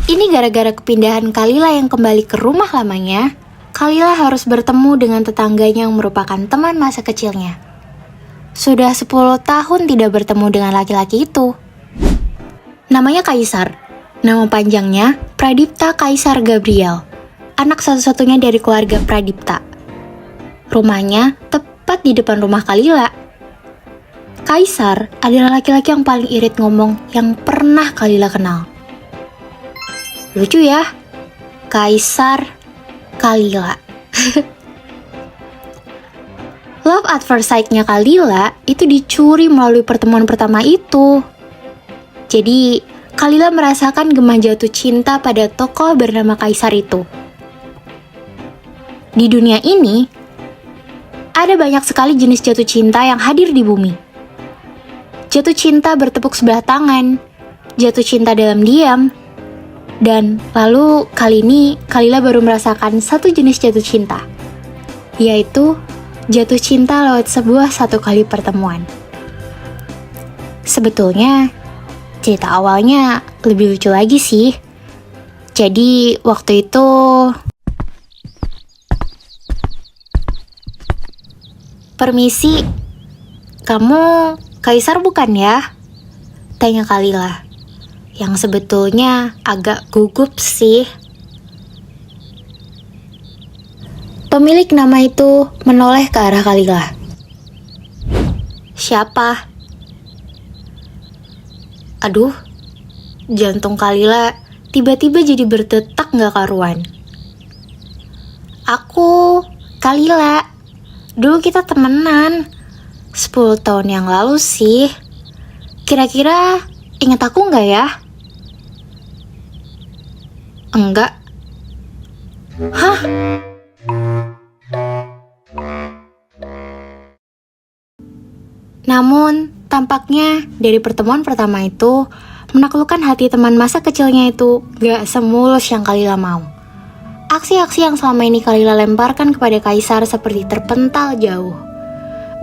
Ini gara-gara kepindahan Kalila yang kembali ke rumah lamanya, Kalila harus bertemu dengan tetangganya yang merupakan teman masa kecilnya. Sudah 10 tahun tidak bertemu dengan laki-laki itu. Namanya Kaisar. Nama panjangnya Pradipta Kaisar Gabriel. Anak satu-satunya dari keluarga Pradipta. Rumahnya tepat di depan rumah Kalila. Kaisar adalah laki-laki yang paling irit ngomong yang pernah Kalila kenal. Lucu ya, Kaisar Kalila. Love at first sight-nya Kalila itu dicuri melalui pertemuan pertama itu. Jadi, Kalila merasakan gema jatuh cinta pada tokoh bernama Kaisar itu. Di dunia ini, ada banyak sekali jenis jatuh cinta yang hadir di bumi. Jatuh cinta bertepuk sebelah tangan, jatuh cinta dalam diam, dan lalu kali ini Kalila baru merasakan satu jenis jatuh cinta, yaitu jatuh cinta lewat sebuah satu kali pertemuan. Sebetulnya, cerita awalnya lebih lucu lagi sih. Jadi waktu itu permisi, kamu Kaisar bukan ya? Tanya Kalila, yang sebetulnya agak gugup sih. Pemilik nama itu menoleh ke arah Kalila. Siapa? Aduh, jantung Kalila tiba-tiba jadi berdetak gak karuan. Aku, Kalila. Dulu kita temenan. 10 tahun yang lalu sih. Kira-kira ingat aku nggak ya? Enggak. Hah? Namun, tampaknya dari pertemuan pertama itu, menaklukkan hati teman masa kecilnya itu gak semulus yang Kalila mau. Aksi-aksi yang selama ini Kalila lemparkan kepada Kaisar seperti terpental jauh.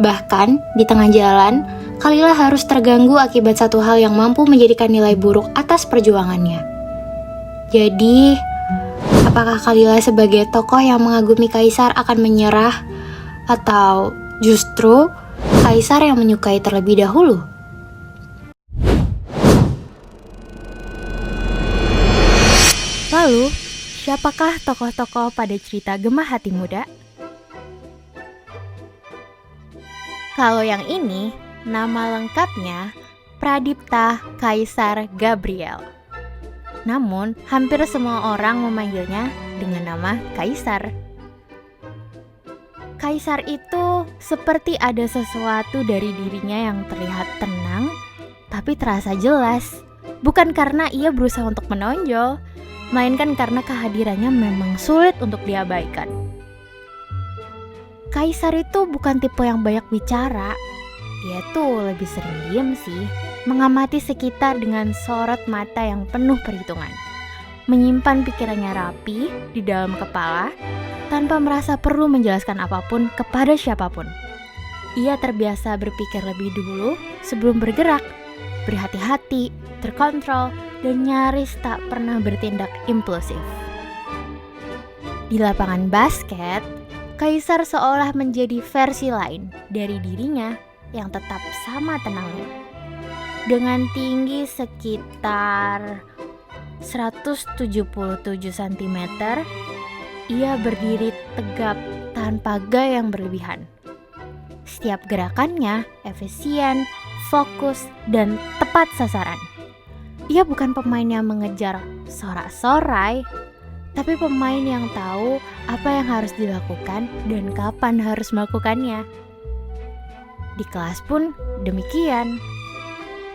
Bahkan, di tengah jalan, Kalila harus terganggu akibat satu hal yang mampu menjadikan nilai buruk atas perjuangannya. Jadi, apakah Kalila sebagai tokoh yang mengagumi Kaisar akan menyerah? Atau justru Kaisar yang menyukai terlebih dahulu? Lalu, siapakah tokoh-tokoh pada cerita Gema Hati Muda? Kalau yang ini, nama lengkapnya Pradipta Kaisar Gabriel. Namun, hampir semua orang memanggilnya dengan nama Kaisar. Kaisar itu seperti ada sesuatu dari dirinya yang terlihat tenang, tapi terasa jelas. Bukan karena ia berusaha untuk menonjol, melainkan karena kehadirannya memang sulit untuk diabaikan. Kaisar itu bukan tipe yang banyak bicara. Dia tuh lebih sering diam sih, mengamati sekitar dengan sorot mata yang penuh perhitungan. Menyimpan pikirannya rapi di dalam kepala, tanpa merasa perlu menjelaskan apapun kepada siapapun. Ia terbiasa berpikir lebih dulu sebelum bergerak, berhati-hati, terkontrol, dan nyaris tak pernah bertindak impulsif. Di lapangan basket, Kaisar seolah menjadi versi lain dari dirinya yang tetap sama tenangnya. Dengan tinggi sekitar 177 cm, ia berdiri tegap tanpa gaya yang berlebihan. Setiap gerakannya efisien, fokus, dan tepat sasaran. Ia bukan pemain yang mengejar sorak-sorai, tapi pemain yang tahu apa yang harus dilakukan dan kapan harus melakukannya. Di kelas pun demikian.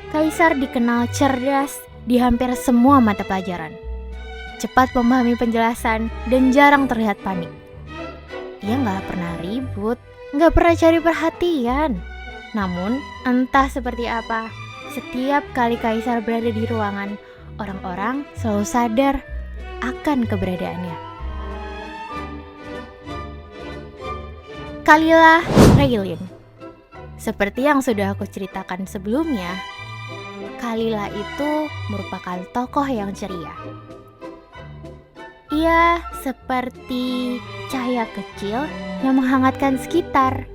Kaisar dikenal cerdas di hampir semua mata pelajaran. Cepat memahami penjelasan dan jarang terlihat panik. Ia gak pernah ribut, gak pernah cari perhatian. Namun, entah seperti apa, setiap kali Kaisar berada di ruangan, orang-orang selalu sadar akan keberadaannya. Kalila Raylin. Seperti yang sudah aku ceritakan sebelumnya, Kalila itu merupakan tokoh yang ceria. Ia seperti cahaya kecil yang menghangatkan sekitar.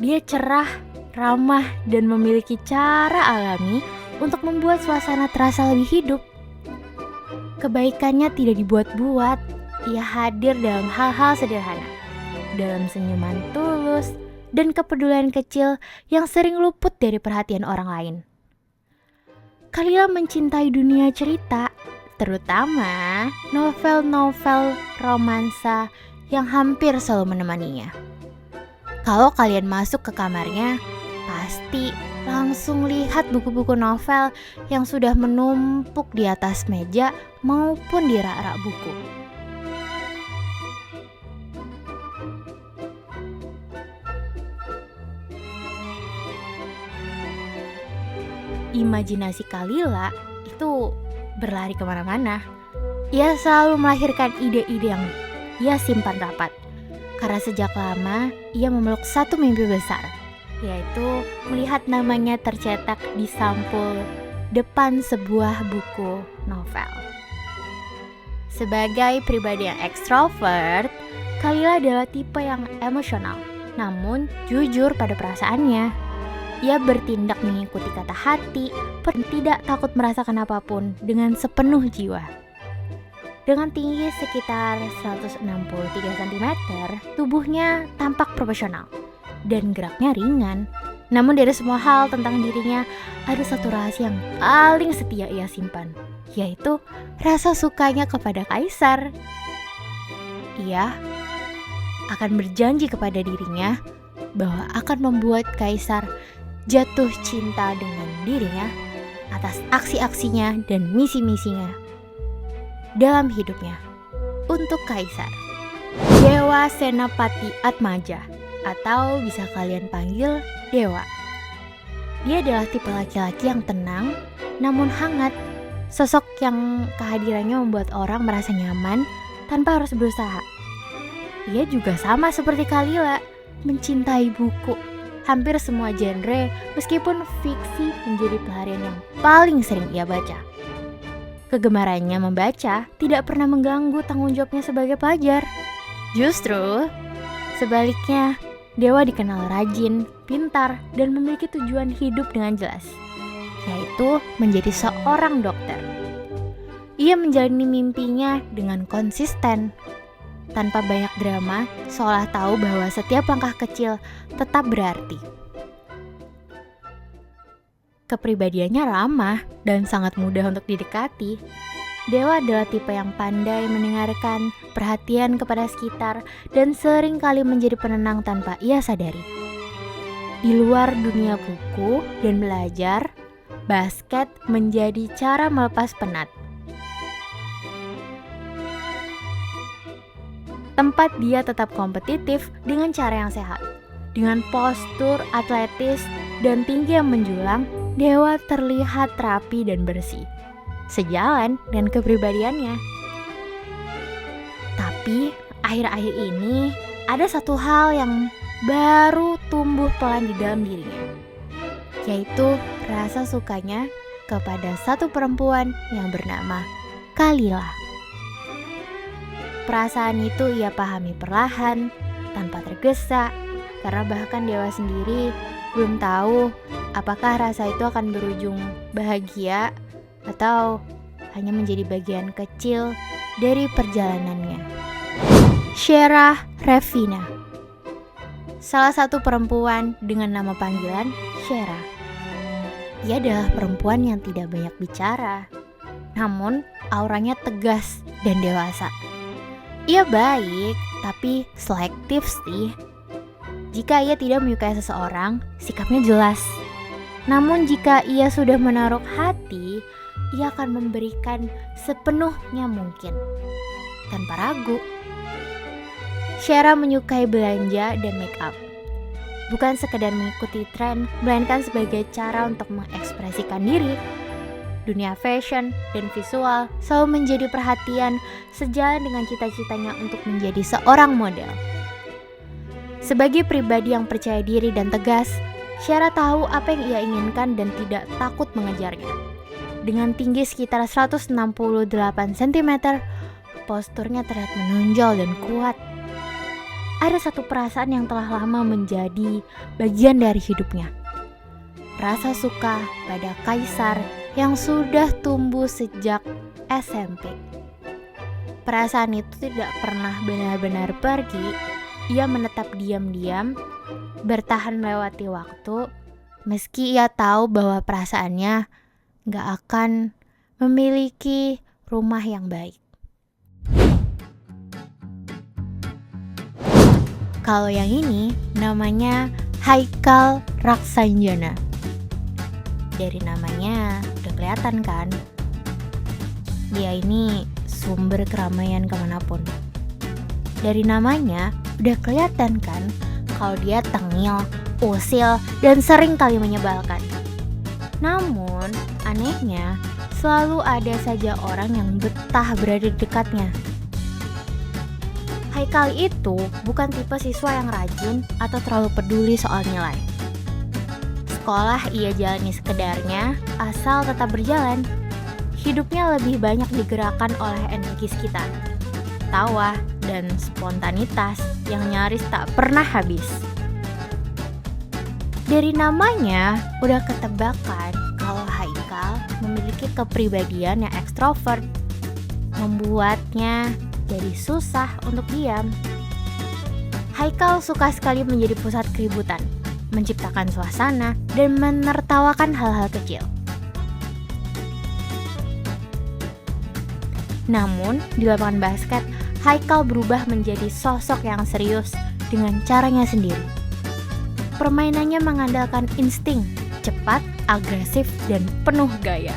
Dia cerah, ramah, dan memiliki cara alami untuk membuat suasana terasa lebih hidup. Kebaikannya tidak dibuat-buat, ia hadir dalam hal-hal sederhana, dalam senyuman tulus dan kepedulian kecil yang sering luput dari perhatian orang lain. Kalila mencintai dunia cerita, terutama novel-novel romansa yang hampir selalu menemaninya. Kalau kalian masuk ke kamarnya, pasti langsung lihat buku-buku novel yang sudah menumpuk di atas meja maupun di rak-rak buku. Imajinasi Kalila itu berlari kemana-mana. Ia selalu melahirkan ide-ide yang ia simpan rapat. Karena sejak lama ia memeluk satu mimpi besar, yaitu melihat namanya tercetak di sampul depan sebuah buku novel. Sebagai pribadi yang ekstrovert, Kalila adalah tipe yang emosional, namun jujur pada perasaannya. Ia bertindak mengikuti kata hati, tidak takut merasakan apapun dengan sepenuh jiwa. Dengan tinggi sekitar 163 cm, tubuhnya tampak proporsional dan geraknya ringan. Namun dari semua hal tentang dirinya, ada satu rahasia yang paling setia ia simpan, yaitu rasa sukanya kepada Kaisar. Ia akan berjanji kepada dirinya bahwa akan membuat Kaisar jatuh cinta dengan dirinya atas aksi-aksinya dan misi-misinya dalam hidupnya. Untuk Kaisar, Dewa Senapati Atmaja, atau bisa kalian panggil Dewa. Dia adalah tipe laki-laki yang tenang namun hangat, sosok yang kehadirannya membuat orang merasa nyaman tanpa harus berusaha. Ia juga sama seperti Kalila, mencintai buku, hampir semua genre, meskipun fiksi menjadi pelarian yang paling sering ia baca. Kegemarannya membaca tidak pernah mengganggu tanggung jawabnya sebagai pelajar. Justru sebaliknya, Dewa dikenal rajin, pintar, dan memiliki tujuan hidup dengan jelas, yaitu menjadi seorang dokter. Ia menjalani mimpinya dengan konsisten, tanpa banyak drama, seolah tahu bahwa setiap langkah kecil tetap berarti. Kepribadiannya ramah dan sangat mudah untuk didekati. Dewa adalah tipe yang pandai mendengarkan, perhatian kepada sekitar, dan sering kali menjadi penenang tanpa ia sadari. Di luar dunia buku dan belajar, basket menjadi cara melepas penat. Tempat dia tetap kompetitif dengan cara yang sehat. Dengan postur atletis dan tinggi yang menjulang, Dewa terlihat rapi dan bersih, sejalan dengan kepribadiannya. Tapi akhir-akhir ini ada satu hal yang baru tumbuh pelan di dalam dirinya, yaitu rasa sukanya kepada satu perempuan yang bernama Kalila. Perasaan itu ia pahami perlahan, tanpa tergesa, karena bahkan Dewa sendiri belum tahu apakah rasa itu akan berujung bahagia atau hanya menjadi bagian kecil dari perjalanannya. Sheila Revina, salah satu perempuan dengan nama panggilan Sheila. Ia adalah perempuan yang tidak banyak bicara, namun auranya tegas dan dewasa. Ia baik, tapi selektif sih. Jika ia tidak menyukai seseorang, sikapnya jelas. Namun jika ia sudah menaruh hati, ia akan memberikan sepenuhnya mungkin, tanpa ragu. Sheila menyukai belanja dan make up. Bukan sekedar mengikuti tren, melainkan sebagai cara untuk mengekspresikan diri. Dunia fashion dan visual selalu menjadi perhatian, sejalan dengan cita-citanya untuk menjadi seorang model. Sebagai pribadi yang percaya diri dan tegas, Sheila tahu apa yang ia inginkan dan tidak takut mengejarnya. Dengan tinggi sekitar 168 cm, posturnya terlihat menonjol dan kuat. Ada satu perasaan yang telah lama menjadi bagian dari hidupnya. Rasa suka pada Kaisar yang sudah tumbuh sejak SMP. Perasaan itu tidak pernah benar-benar pergi. Ia menetap diam-diam, bertahan melewati waktu, meski ia tahu bahwa perasaannya gak akan memiliki rumah yang baik. Kalau yang ini namanya Haikal Raksanjana. Dari namanya udah kelihatan kan, dia ini sumber keramaian kemanapun. Dari namanya udah kelihatan kan kalau dia tengil, usil, dan sering kali menyebalkan. Namun anehnya selalu ada saja orang yang betah berada di dekatnya. Haikal itu bukan tipe siswa yang rajin atau terlalu peduli soal nilai. Sekolah ia jalani sekedarnya asal tetap berjalan. Hidupnya lebih banyak digerakkan oleh energi sekitar, tawa, dan spontanitas yang nyaris tak pernah habis. Dari namanya udah ketebakan kalau Haikal memiliki kepribadian yang ekstrovert, membuatnya jadi susah untuk diam. Haikal suka sekali menjadi pusat keributan, menciptakan suasana, dan menertawakan hal-hal kecil. Namun, di lapangan basket, Haikal berubah menjadi sosok yang serius dengan caranya sendiri. Permainannya mengandalkan insting, cepat, agresif, dan penuh gaya.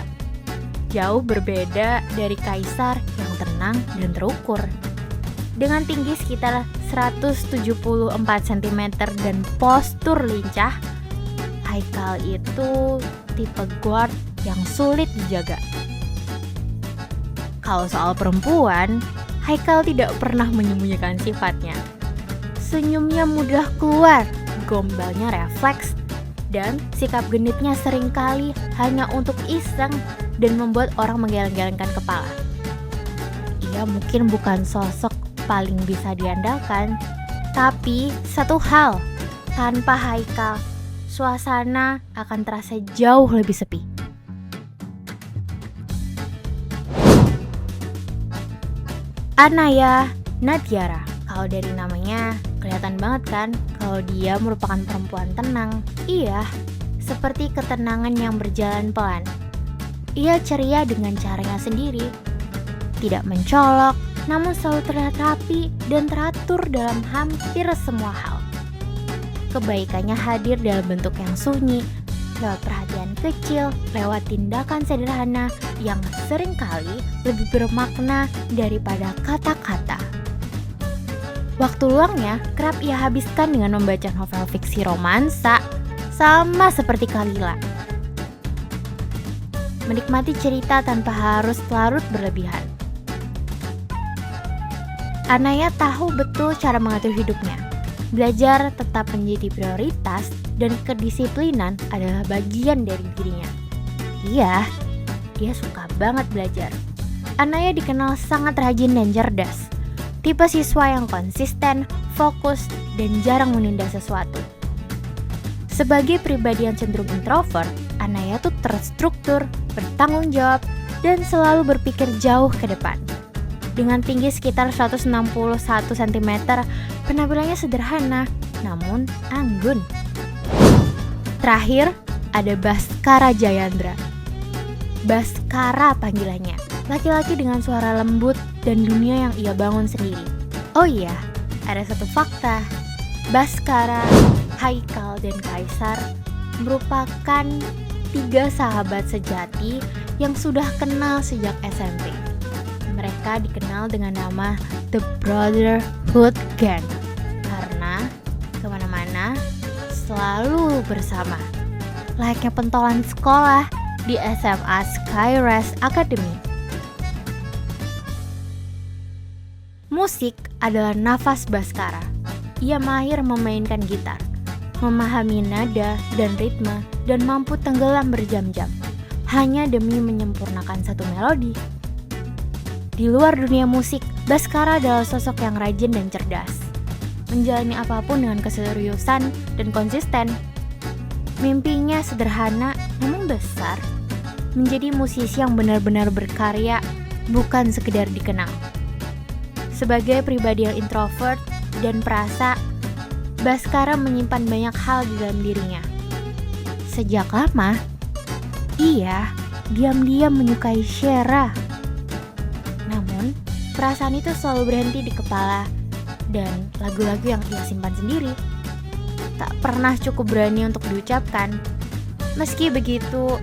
Jauh berbeda dari Kaisar yang tenang dan terukur. Dengan tinggi sekitar 174 cm dan postur lincah, Haikal itu tipe guard yang sulit dijaga. Kalau soal perempuan, Haikal tidak pernah menyembunyikan sifatnya. Senyumnya mudah keluar, gombalnya refleks, dan sikap genitnya seringkali hanya untuk iseng dan membuat orang menggeleng-gelengkan kepala. Ia mungkin bukan sosok paling bisa diandalkan, tapi satu hal, tanpa Haikal, suasana akan terasa jauh lebih sepi. Anaya Nadiara, kalau dari namanya kelihatan banget kan kalau dia merupakan perempuan tenang. Iya, seperti ketenangan yang berjalan pelan. Ia ceria dengan caranya sendiri, tidak mencolok, namun selalu terlihat rapi dan teratur dalam hampir semua hal. Kebaikannya hadir dalam bentuk yang sunyi, lewat perhatian kecil, lewat tindakan sederhana yang seringkali lebih bermakna daripada kata-kata. Waktu luangnya kerap ia habiskan dengan membaca novel fiksi romansa, sama seperti Kalila. Menikmati cerita tanpa harus larut berlebihan. Anaya tahu betul cara mengatur hidupnya. Belajar tetap menjadi prioritas dan kedisiplinan adalah bagian dari dirinya. Iya, dia suka banget belajar. Anaya dikenal sangat rajin dan cerdas. Tipe siswa yang konsisten, fokus, dan jarang menunda sesuatu. Sebagai pribadi yang cenderung introvert, Anaya tuh terstruktur, bertanggung jawab, dan selalu berpikir jauh ke depan. Dengan tinggi sekitar 161 cm, penampilannya sederhana, namun anggun. Terakhir, ada Baskara Jayandra. Baskara panggilannya, laki-laki dengan suara lembut dan dunia yang ia bangun sendiri. Oh iya, ada satu fakta. Baskara, Haikal, dan Kaisar merupakan 3 sahabat sejati yang sudah kenal sejak SMP. Mereka dikenal dengan nama The Brotherhood Gang karena kemana-mana selalu bersama, layaknya pentolan sekolah di SMA Skyrest Academy. Musik adalah nafas Baskara. Ia mahir memainkan gitar, memahami nada dan ritme, dan mampu tenggelam berjam-jam hanya demi menyempurnakan satu melodi. Di luar dunia musik, Baskara adalah sosok yang rajin dan cerdas, menjalani apapun dengan keseriusan dan konsisten. Mimpinya sederhana namun besar, menjadi musisi yang benar-benar berkarya, bukan sekedar dikenal. Sebagai pribadi yang introvert dan perasa, Baskara menyimpan banyak hal di dalam dirinya. Sejak lama, ia diam-diam menyukai Sheera. Namun, perasaan itu selalu berhenti di kepala dan lagu-lagu yang ia simpan sendiri tak pernah cukup berani untuk diucapkan. Meski begitu,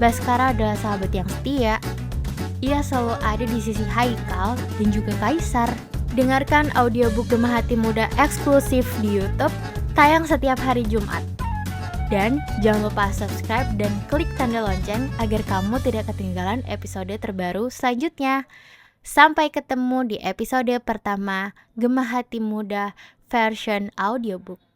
Baskara adalah sahabat yang setia. Ia selalu ada di sisi Haikal dan juga Kaisar. Dengarkan audiobook Gema Hati Muda eksklusif di YouTube, tayang setiap hari Jumat. Dan jangan lupa subscribe dan klik tanda lonceng agar kamu tidak ketinggalan episode terbaru selanjutnya. Sampai ketemu di episode pertama Gema Hati Muda version audiobook.